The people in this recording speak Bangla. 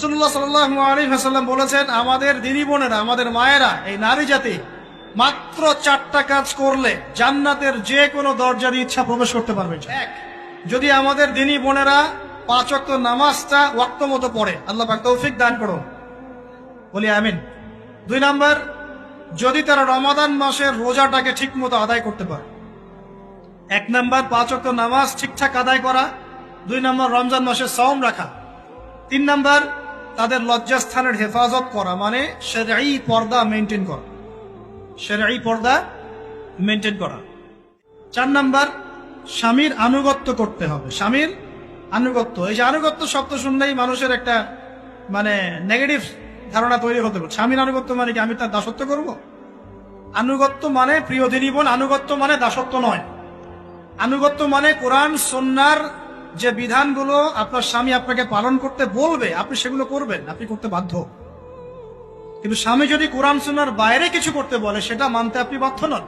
রাসূলুল্লাহ সাল্লাল্লাহু আলাইহি ওয়াসাল্লাম বলেছেন, আমাদের দিনী বোনেরা, আমাদের মায়েরা, এই নারী জাতি মাত্র 4টা কাজ করলে জান্নাতের যে কোনো দরজার ইচ্ছা প্রবেশ করতে পারবে। এক, যদি আমাদের দিনী বোনেরা 5 ওয়াক্ত নামাজটা ওয়াক্ত মতো পড়ে, আল্লাহ পাক তৌফিক দান করুন, বলি আমিন। 2 নাম্বার, যদি তারা রমাদান মাসের রোজাটাকে ঠিক মতো আদায় করতে পারে। 1 নাম্বার 5 ওয়াক্ত নামাজ ঠিকঠাক আদায় করা, 2 নাম্বার রমজান মাসে সওম রাখা, 3 নাম্বার তাদের লজ্জাস্থানের হেফাজত করা, মানে শরঈ পর্দা মেনটেন করা, শরঈ পর্দা মেনটেন করা। 4 নাম্বার, স্বামীর আনুগত্য করতে হবে। স্বামীর আনুগত্য, এই যে আনুগত্য শব্দ শুনলেই মানুষের একটা মানে নেগেটিভ ধারণা তৈরি হতে পারে। স্বামীর আনুগত্য মানে কি আমি তার দাসত্ব করব? আনুগত্য মানে, প্রিয় দিনী বোন, আনুগত্য মানে দাসত্ব নয়। আনুগত্য মানে কোরআন সুন্নাহর যে বিধানগুলো আপনার স্বামী আপনাকে পালন করতে বলবে, আপনি সেগুলো করবেন, আপনি করতে বাধ্য। কিন্তু স্বামী যদি কোরআন সুন্নাহর বাইরে কিছু করতে বলে, সেটা মানতে আপনি বাধ্য নন।